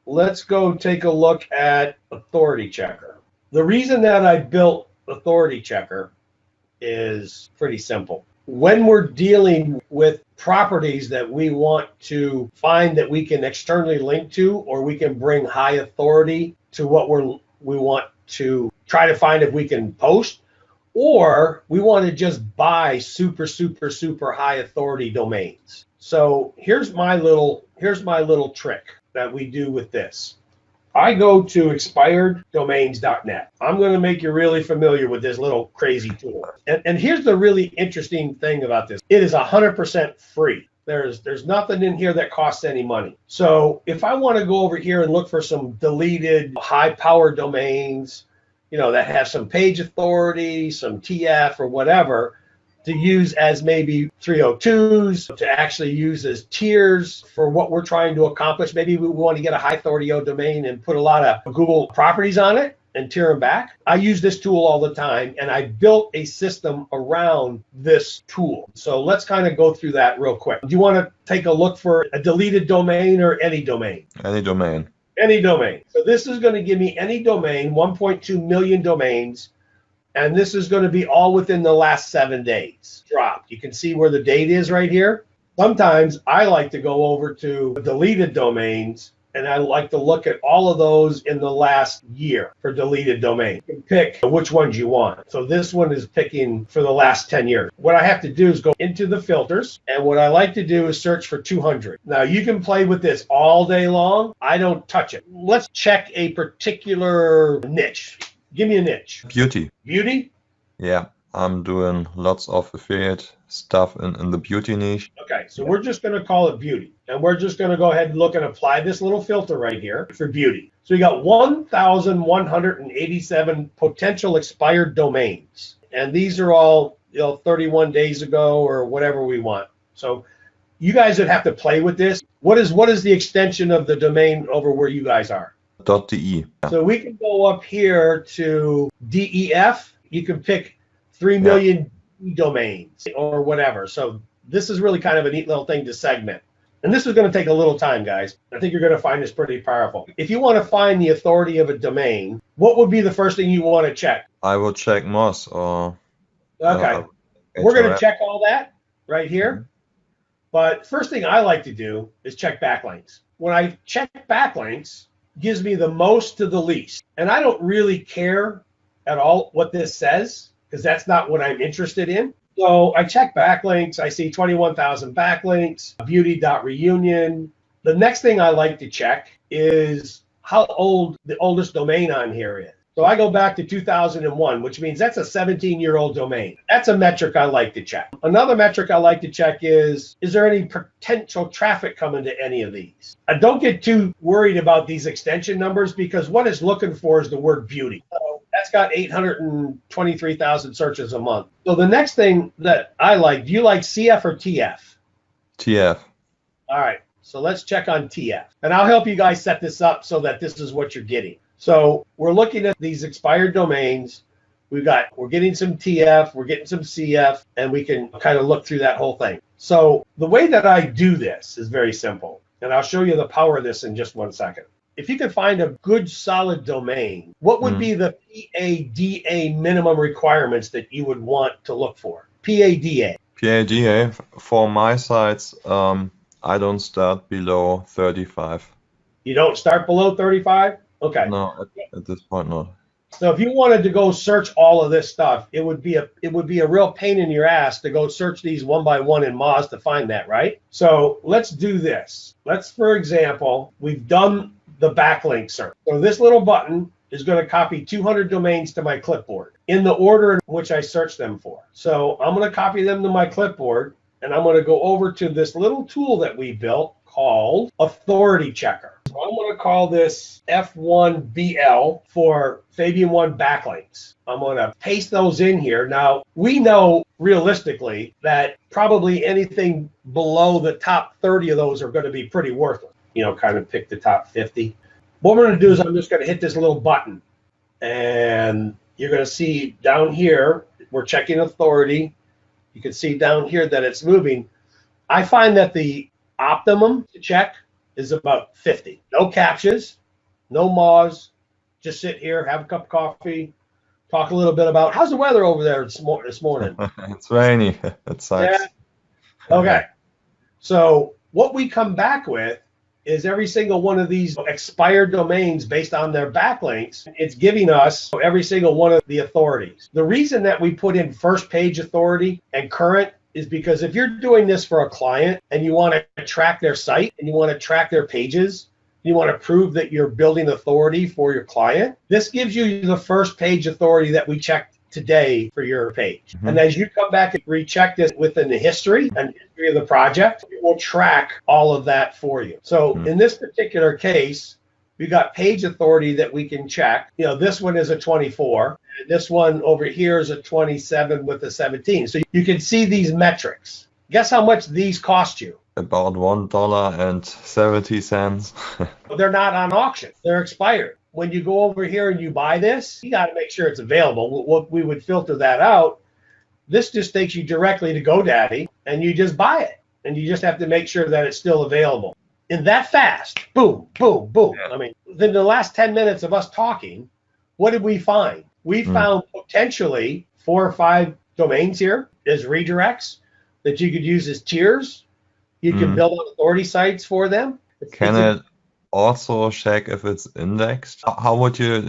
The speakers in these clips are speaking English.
let's go take a look at Authority Checker. The reason that I built Authority Checker is pretty simple. When we're dealing with properties that we want to find that we can externally link to, or we can bring high authority to what we want to try to find if we can post, or we want to just buy super high authority domains. So here's my little trick that we do with this. I go to expireddomains.net. I'm going to make you really familiar with this little crazy tool. And here's the really interesting thing about this. It is 100% free. There's nothing in here that costs any money. So if I want to go over here and look for some deleted high-powered domains, that have some page authority, some TF or whatever, to use as maybe 302s, to actually use as tiers for what we're trying to accomplish. Maybe we want to get a high authority domain and put a lot of Google properties on it and tier them back. I use this tool all the time, and I built a system around this tool. So let's kind of go through that real quick. Do you want to take a look for a deleted domain or any domain? Any domain. Any domain. So this is going to give me any domain, 1.2 million domains. And this is going to be all within the last 7 days dropped. You can see where the date is right here. Sometimes I like to go over to deleted domains, and I like to look at all of those in the last year for deleted domains. You can pick which ones you want. So this one is picking for the last 10 years. What I have to do is go into the filters, and what I like to do is search for 200. Now you can play with this all day long. I don't touch it. Let's check a particular niche. Give me a niche. Beauty. Beauty? Yeah, I'm doing lots of affiliate stuff in the beauty niche. Okay, so we're just going to call it beauty. And we're just going to go ahead and look and apply this little filter right here for beauty. So we got 1,187 potential expired domains. And these are all 31 days ago or whatever we want. So you guys would have to play with this. What is the extension of the domain over where you guys are? .de. So we can go up here to DEF. You can pick 3 million domains or whatever. So this is really kind of a neat little thing to segment. And this is going to take a little time, guys. I think you're going to find this pretty powerful. If you want to find the authority of a domain, what would be the first thing you want to check? I will check Moz or... Okay. We're going to check all that right here. But first thing I like to do is check backlinks. When I check backlinks, gives me the most to the least. And I don't really care at all what this says, because that's not what I'm interested in. So I check backlinks. I see 21,000 backlinks, beauty.reunion. The next thing I like to check is how old the oldest domain on here is. So I go back to 2001, which means that's a 17-year-old domain. That's a metric I like to check. Another metric I like to check is there any potential traffic coming to any of these? Don't get too worried about these extension numbers, because what it's looking for is the word beauty. So that's got 823,000 searches a month. So the next thing that I like, do you like CF or TF? TF. All right, so let's check on TF. And I'll help you guys set this up so that this is what you're getting. So we're looking at these expired domains. We're getting some TF, we're getting some CF, and we can kind of look through that whole thing. So the way that I do this is very simple, and I'll show you the power of this in just 1 second. If you could find a good solid domain, what would be the PADA minimum requirements that you would want to look for? PADA. PADA, for my sites, I don't start below 35. You don't start below 35? Okay. No, at this point not. So if you wanted to go search all of this stuff, it would be a real pain in your ass to go search these one by one in Moz to find that, right? So let's do this. Let's, for example, we've done the backlink search. So this little button is going to copy 200 domains to my clipboard in the order in which I searched them for. So I'm going to copy them to my clipboard, and I'm going to go over to this little tool that we built called Authority Checker. So I'm going to call this F1BL for Fabian 1 backlinks. I'm going to paste those in here. Now, we know realistically that probably anything below the top 30 of those are going to be pretty worthless. Kind of pick the top 50. What we're going to do is I'm just going to hit this little button, and you're going to see down here, we're checking authority. You can see down here that it's moving. I find that the optimum to check is about 50. No captures, no moz. Just sit here, have a cup of coffee, talk a little bit about how's the weather over there this morning. It's rainy. It sucks. Yeah. Okay. So what we come back with is every single one of these expired domains based on their backlinks. It's giving us every single one of the authorities. The reason that we put in first page authority and current is because if you're doing this for a client and you want to track their site and you want to track their pages, you want to prove that you're building authority for your client, this gives you the first page authority that we checked today for your page. And as you come back and recheck this within the history and history of the project, it will track all of that for you. So in this particular case, we got page authority that we can check. You know, this one is a 24. And this one over here is a 27 with a 17. So you can see these metrics. Guess how much these cost you? About $1.70. They're not on auction. They're expired. When you go over here and you buy this, you got to make sure it's available. What we would filter that out. This just takes you directly to GoDaddy and you just buy it. And you just have to make sure that it's still available. And that fast, boom, boom, boom. I mean, within the last 10 minutes of us talking, what did we find? We found potentially 4 or 5 domains here as redirects that you could use as tiers. You can build on authority sites for them. Can it also check if it's indexed? How would you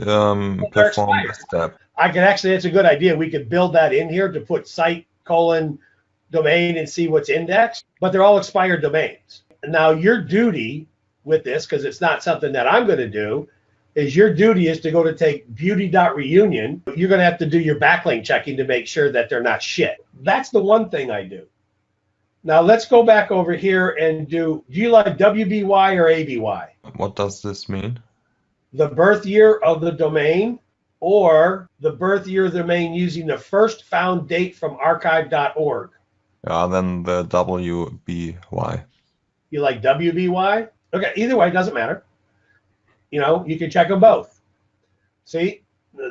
perform this step? It's a good idea. We could build that in here to put site : domain and see what's indexed, but they're all expired domains. Now your duty with this, because it's not something that I'm going to do, is your duty is to go to take beauty.reunion. You're going to have to do your backlink checking to make sure that they're not shit. That's the one thing I do. Now let's go back over here and do you like WBY or ABY? What does this mean? The birth year of the domain or the birth year of the domain using the first found date from archive.org. Yeah, then the WBY. You like WBY? Okay, either way, doesn't matter. You know, you can check them both. See,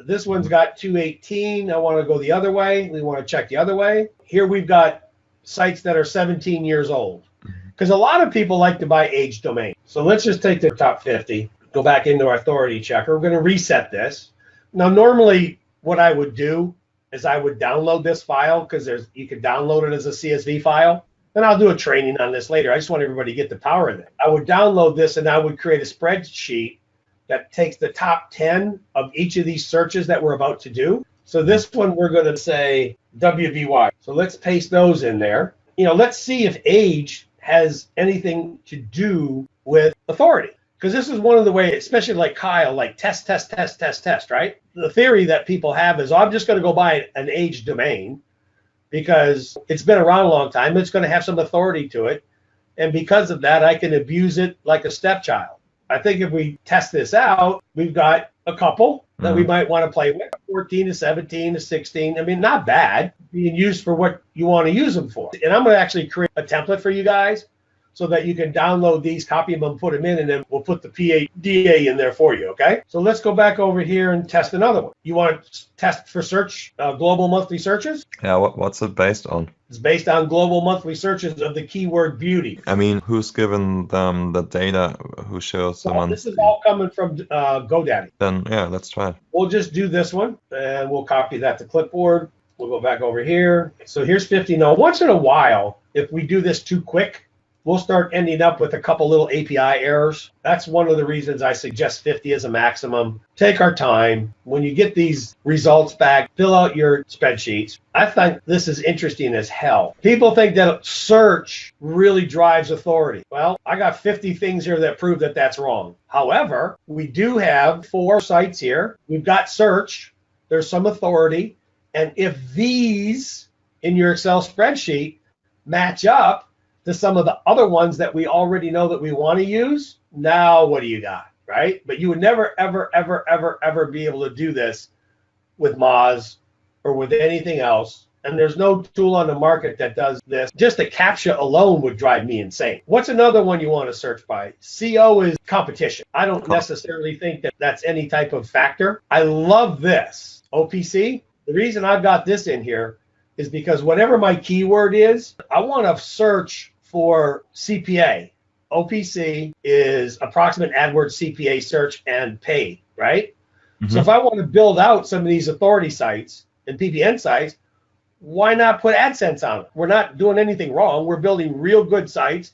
this one's got 218. I want to go the other way. We want to check the other way. Here we've got sites that are 17 years old, because a lot of people like to buy age domain. So let's just take the top 50, go back into our authority checker. We're going to reset this. Now, normally what I would do is I would download this file, because you can download it as a CSV file. And I'll do a training on this later. I just want everybody to get the power of it. I would download this and I would create a spreadsheet that takes the top 10 of each of these searches that we're about to do. So this one, we're going to say WBY. So let's paste those in there. You know, let's see if age has anything to do with authority. Because this is one of the ways, especially like Kyle, like test, right? The theory that people have is, oh, I'm just going to go buy an age domain because it's been around a long time. It's going to have some authority to it. And because of that, I can abuse it like a stepchild. I think if we test this out, we've got a couple that we might want to play with. 14 to 17 to 16. I mean, not bad. Being used for what you want to use them for. And I'm going to actually create a template for you guys so that you can download these, copy them, and put them in, and then we'll put the PADA in there for you, okay? So let's go back over here and test another one. You want to test for search, global monthly searches? Yeah, what's it based on? It's based on global monthly searches of the keyword beauty. I mean, who's given them the data? Who shows them? This is all coming from GoDaddy. Then, yeah, let's try it. We'll just do this one, and we'll copy that to clipboard. We'll go back over here. So here's 50. Now, once in a while, if we do this too quick, we'll start ending up with a couple little API errors. That's one of the reasons I suggest 50 as a maximum. Take our time. When you get these results back, fill out your spreadsheets. I think this is interesting as hell. People think that search really drives authority. Well, I got 50 things here that prove that that's wrong. However, we do have 4 sites here. We've got search. There's some authority. And if these in your Excel spreadsheet match up to some of the other ones that we already know that we want to use, now what do you got, right? But you would never, ever, ever, ever, ever be able to do this with Moz or with anything else. And there's no tool on the market that does this. Just the CAPTCHA alone would drive me insane. What's another one you want to search by? CO is competition. I don't necessarily think that that's any type of factor. I love this. OPC, the reason I've got this in here is because whatever my keyword is, I want to search for CPA OPC is approximate AdWords CPA search and paid, right? Mm-hmm. So if I want to build out some of these authority sites and PPN sites, why not put AdSense on it? We're not doing anything wrong. We're building real good sites,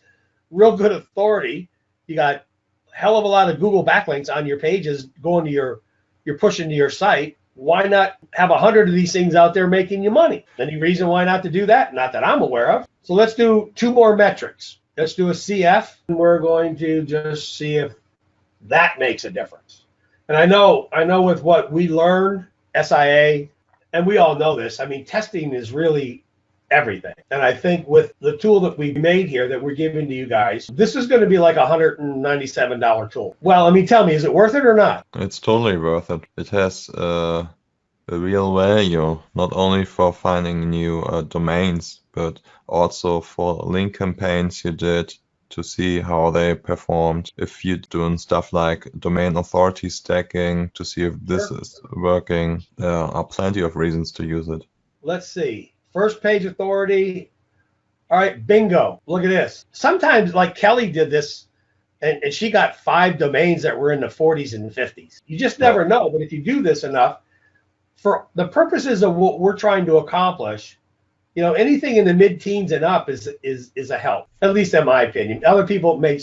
real good authority. You got a hell of a lot of Google backlinks on your pages going to you're pushing to your site. Why not have 100 of these things out there making you money? Any reason why not to do that? Not that I'm aware of. So let's do 2 more metrics. Let's do a CF. And we're going to just see if that makes a difference. And I know with what we learned, SIA, and we all know this, I mean, testing is really everything. And I think with the tool that we made here that we're giving to you guys, this is going to be like a $197 tool. Well, I mean, tell me, is it worth it or not? It's totally worth it. It has a real value, not only for finding new domains, but also for link campaigns you did to see how they performed. If you're doing stuff like domain authority stacking to see if this is working, there are plenty of reasons to use it. Let's see. First page authority. All right, bingo. Look at this. Sometimes, like Kelly did this, and she got 5 domains that were in the 40s and 50s. You just never know. But if you do this enough, for the purposes of what we're trying to accomplish, you know, anything in the mid-teens and up is a help, at least in my opinion. Other people may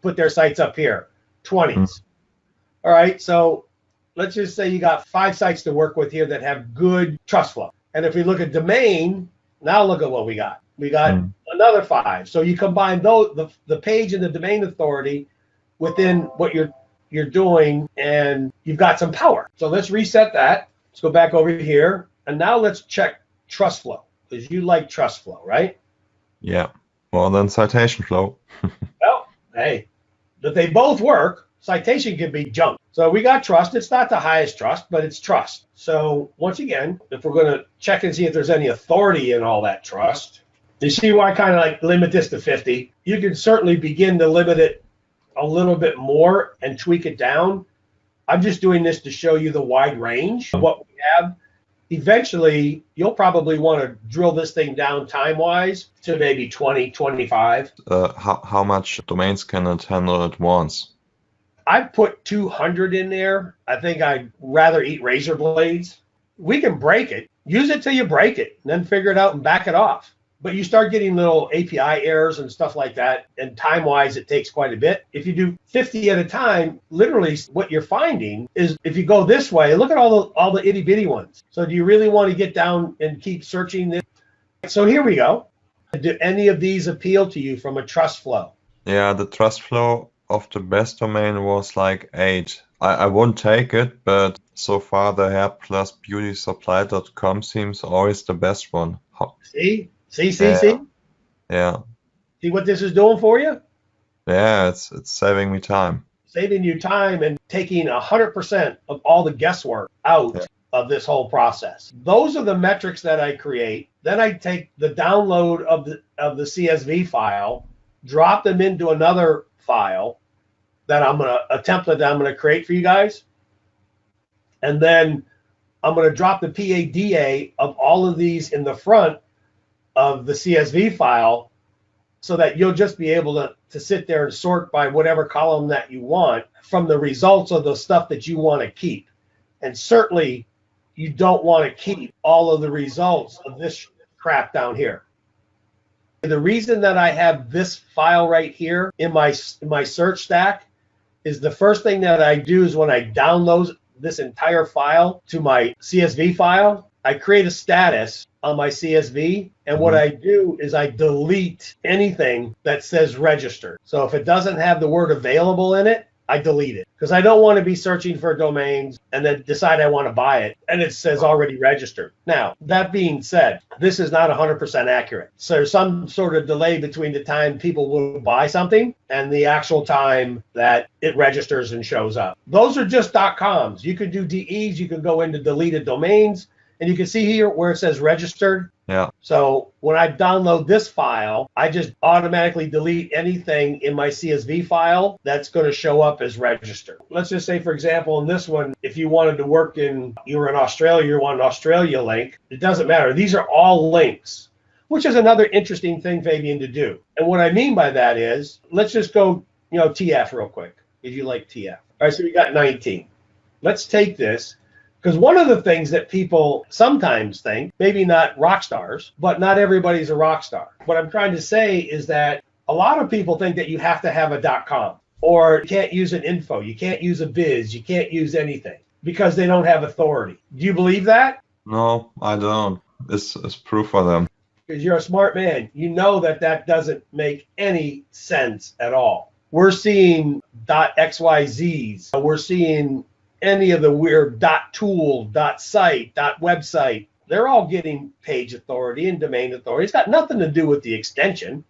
put their sites up here, 20s. All right, so let's just say you got 5 sites to work with here that have good trust flow. And if we look at domain, now look at what we got. We got another 5. So you combine those, the page and the domain authority within what you're doing, and you've got some power. So let's reset that. Let's go back over here, and now let's check trust flow, because you like trust flow, right? Yeah, more than citation flow. Well, hey, if they both work, citation can be junk. So we got trust. It's not the highest trust, but it's trust. So once again, if we're going to check and see if there's any authority in all that trust, you see why I kind of like limit this to 50. You can certainly begin to limit it a little bit more and tweak it down. I'm just doing this to show you the wide range of what we have. Eventually, you'll probably want to drill this thing down time-wise to maybe 20, 25. How much domains can it handle at once? I've put 200 in there. I think I'd rather eat razor blades. We can break it. Use it till you break it, and then figure it out and back it off. But you start getting little API errors and stuff like that, and time-wise, it takes quite a bit. If you do 50 at a time, literally what you're finding is if you go this way, look at all the itty-bitty ones. So do you really want to get down and keep searching this? So here we go. Do any of these appeal to you from a trust flow? Yeah, the trust flow of the best domain was like 8. I won't take it, but so far the hair-plus-beauty-supply.com seems always the best one. See? See? Yeah. See what this is doing for you? Yeah, it's saving me time. Saving you time and taking 100% of all the guesswork out of this whole process. Those are the metrics that I create. Then I take the download of the CSV file, drop them into another file that a template that I'm going to create for you guys. And then I'm going to drop the PADA of all of these in the front of the CSV file, so that you'll just be able to sit there and sort by whatever column that you want from the results of the stuff that you want to keep. And certainly you don't want to keep all of the results of this crap down here. The reason that I have this file right here in my search stack is the first thing that I do is when I download this entire file to my CSV file, I create a status on my CSV, and what I do is I delete anything that says registered. So if it doesn't have the word available in it, I delete it, because I don't want to be searching for domains and then decide I want to buy it and it says already registered. Now, that being said, this is not 100% accurate. So there's some sort of delay between the time people will buy something and the actual time that it registers and shows up. Those are just .coms. You can do DEs, you can go into deleted domains, and you can see here where it says registered. Yeah. So when I download this file, I just automatically delete anything in my CSV file that's going to show up as registered. Let's just say, for example, in this one, if you wanted to work you were in Australia, you want an Australia link, it doesn't matter. These are all links. which is another interesting thing, Fabian, to do. And what I mean by that is, let's just go, TF real quick, if you like TF. All right, so we got 19. Let's take this, because one of the things that people sometimes think, maybe not rock stars, but not everybody's a rock star. What I'm trying to say is that a lot of people think that you have to have a .com, or you can't use an info, you can't use a biz, you can't use anything, because they don't have authority. Do you believe that? No, I don't. It's proof for them. Because you're a smart man. You know that doesn't make any sense at all. We're seeing .xyzs. We're seeing any of the weird .tool, .site, .website. They're all getting page authority and domain authority. It's got nothing to do with the extension,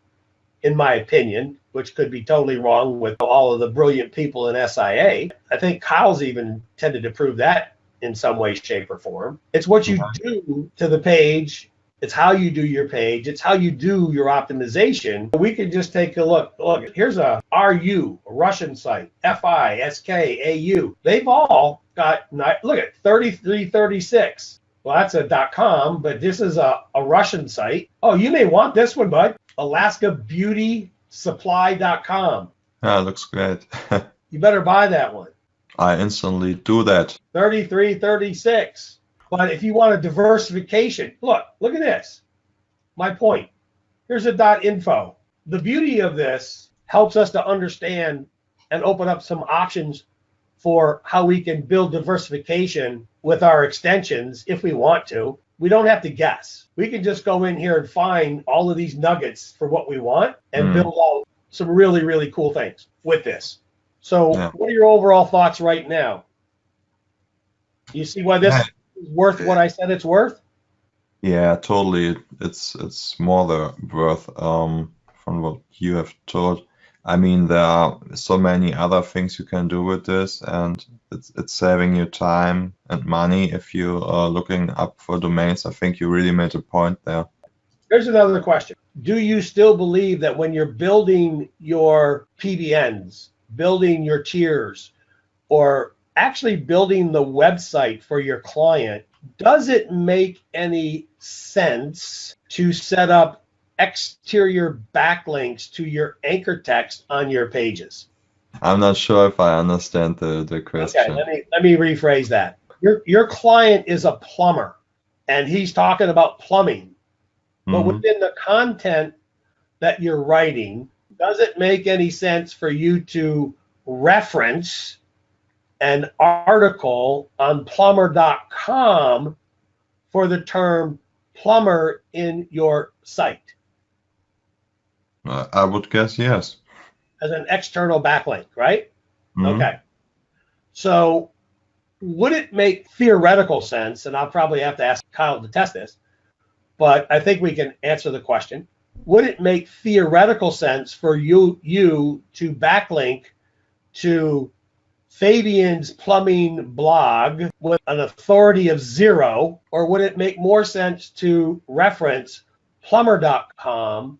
in my opinion, which could be totally wrong with all of the brilliant people in SIA. I think Kyle's even tended to prove that in some way, shape, or form. It's what you do to the page. It's how you do your page. It's how you do your optimization. We could just take a look. Look, here's a RU, a Russian site, FISKAU. They've all got, look at 3336. Well, that's a .com, but this is a Russian site. Oh, you may want this one, bud. AlaskaBeautySupply.com. Yeah, looks great. You better buy that one. I instantly do that. 3336. But if you want a diversification, look at this. My point. Here's a .info. The beauty of this helps us to understand and open up some options for how we can build diversification with our extensions if we want to. We don't have to guess. We can just go in here and find all of these nuggets for what we want and build out some really, really cool things with this. So What are your overall thoughts right now? You see why this is worth what I said it's worth? Yeah, totally. It's more the worth from what you have told. I mean, there are so many other things you can do with this, and it's saving you time and money if you are looking up for domains. I think you really made a point there. Here's another question. Do you still believe that when you're building your PBNs, building your tiers, or actually building the website for your client, does it make any sense to set up exterior backlinks to your anchor text on your pages? I'm not sure if I understand the question. Okay, let me rephrase that. Your client is a plumber, and he's talking about plumbing. But within the content that you're writing, does it make any sense for you to reference an article on plumber.com for the term plumber in your site? I would guess yes. As an external backlink, right? Okay. So would it make theoretical sense, and I'll probably have to ask Kyle to test this, but I think we can answer the question. Would it make theoretical sense for you to backlink to Fabian's plumbing blog with an authority of 0, or would it make more sense to reference plumber.com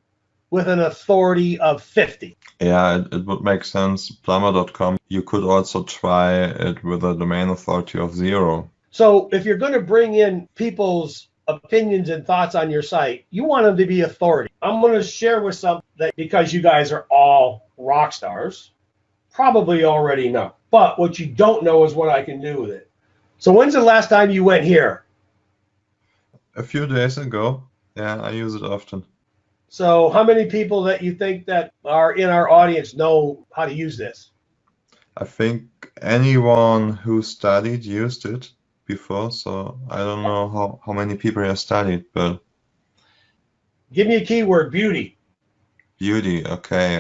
with an authority of 50? Yeah, it would make sense. Plumber.com. You could also try it with a domain authority of 0. So if you're going to bring in people's opinions and thoughts on your site, you want them to be authority. I'm going to share with something that, because you guys are all rock stars, probably already know. But what you don't know is what I can do with it. So when's the last time you went here? A few days ago. Yeah, I use it often. So how many people that you think that are in our audience know how to use this? I think anyone who studied used it before, so I don't know how many people have studied, but... Give me a keyword, beauty. Beauty, okay.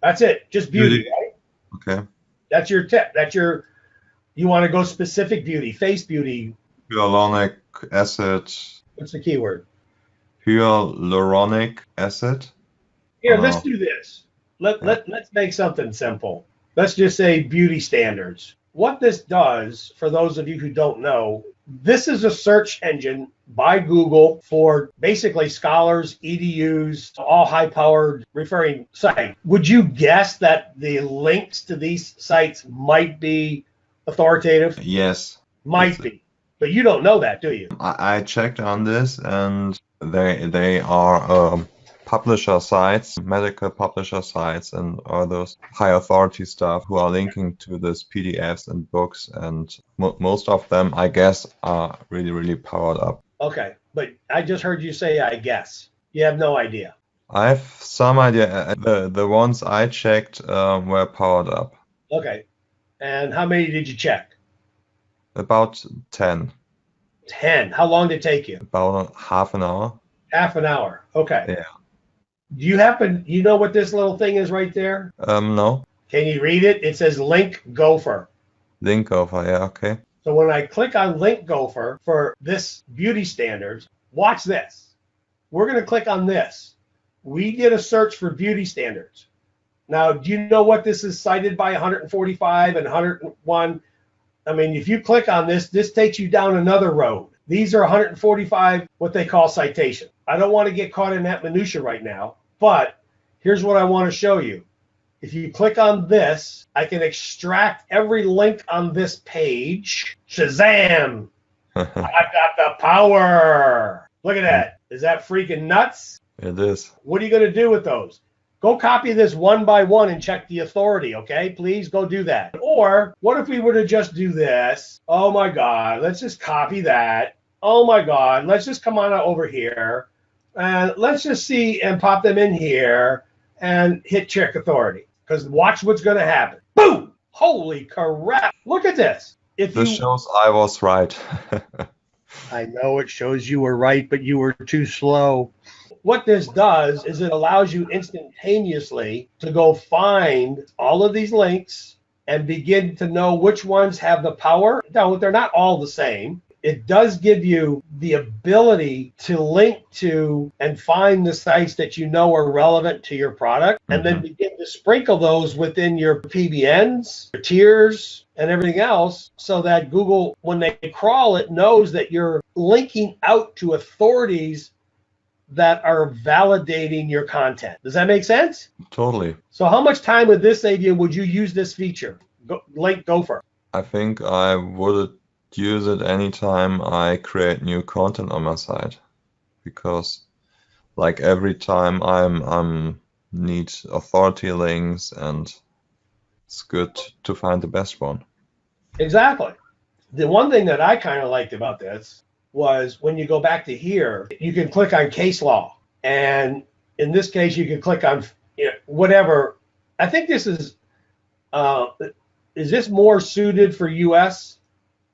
That's it, just beauty, right? Okay. That's your tip. You want to go specific beauty, face beauty. Hyaluronic acid. What's the keyword? Hyaluronic acid. Here, let's do this. Let's make something simple. Let's just say beauty standards. What this does, for those of you who don't know, this is a search engine by Google for basically scholars, EDUs, all high-powered referring sites. Would you guess that the links to these sites might be authoritative? Yes. Might be. But you don't know that, do you? I checked on this, and They are publisher sites, medical publisher sites, and all those high authority stuff who are linking to this PDFs and books, and most of them, I guess, are really powered up. Okay, but I just heard you say I guess. You have no idea. I have some idea. The ones I checked were powered up. Okay, and how many did you check? About 10. 10. How long did it take you? About half an hour. Half an hour. Okay. Yeah. Do you know what this little thing is right there? No. Can you read it? It says Link Gopher. Link Gopher, yeah, okay. So when I click on Link Gopher for this beauty standards, watch this. We're going to click on this. We did a search for beauty standards. Now, do you know what this is cited by 145 and 101? I mean, if you click on this, this takes you down another road. These are 145, what they call citation. I don't want to get caught in that minutia right now, but here's what I want to show you. If you click on this, I can extract every link on this page. Shazam! I've got the power. Look at that. Is that freaking nuts? It is. What are you going to do with those? Go copy this one by one and check the authority, okay? Please go do that. Or what if we were to just do this? Oh my God, let's just copy that. Oh my God, let's just come on over here and let's just see and pop them in here and hit check authority. Because watch what's going to happen. Boom! Holy crap. Look at this. This shows I was right. I know it shows you were right, but you were too slow. What this does is it allows you instantaneously to go find all of these links and begin to know which ones have the power. Now, they're not all the same. It does give you the ability to link to and find the sites that you know are relevant to your product, and then begin to sprinkle those within your PBNs, your tiers, and everything else, so that Google, when they crawl it, knows that you're linking out to authorities that are validating your content. Does that make sense? Totally. So how much time with this AVM would you use this feature? Link Gopher. I think I would use it anytime I create new content on my site, because like every time I'm need authority links, and it's good to find the best one. Exactly. The one thing that I kind of liked about this was when you go back to here, you can click on case law. And in this case, you can click on whatever. I think this is this more suited for US?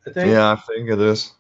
I think. Yeah, I think it is.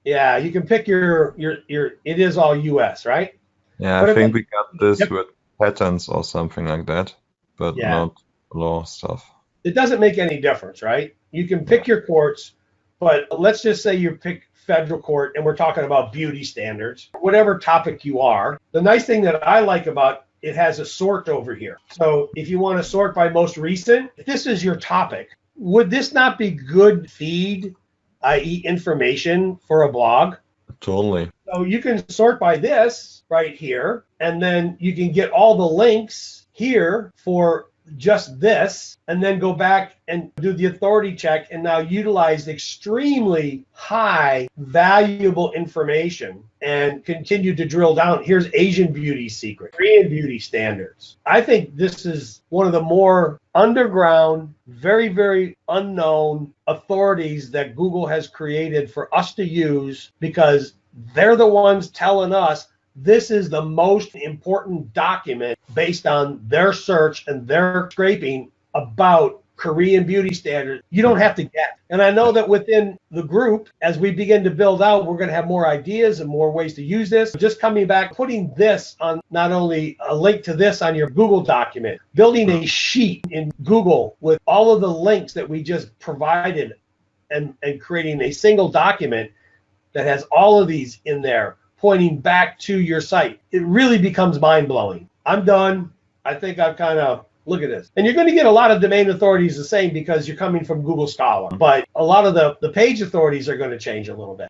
Yeah, you can pick your it is all US, right? Yeah, I think we got this with patents or something like that, but not law stuff. It doesn't make any difference, right? You can pick your courts, but let's just say you pick federal court and we're talking about beauty standards, whatever topic you are. The nice thing that I like about it has a sort over here. So if you want to sort by most recent, if this is your topic, would this not be good feed, i.e. information for a blog? Totally. So you can sort by this right here, and then you can get all the links here for just this, and then go back and do the authority check and now utilize extremely high valuable information and continue to drill down. Here's Asian beauty secret, Korean beauty standards. I think this is one of the more underground, very, very unknown authorities that Google has created for us to use, because they're the ones telling us this is the most important document based on their search and their scraping about Korean beauty standards. You don't have to guess. And I know that within the group, as we begin to build out, we're going to have more ideas and more ways to use this. Just coming back, putting this on, not only a link to this on your Google document, building a sheet in Google with all of the links that we just provided, and creating a single document that has all of these in there, pointing back to your site. It really becomes mind-blowing. I'm done. I think I've kind of, look at this. And you're going to get a lot of domain authorities the same because you're coming from Google Scholar. But a lot of the page authorities are going to change a little bit.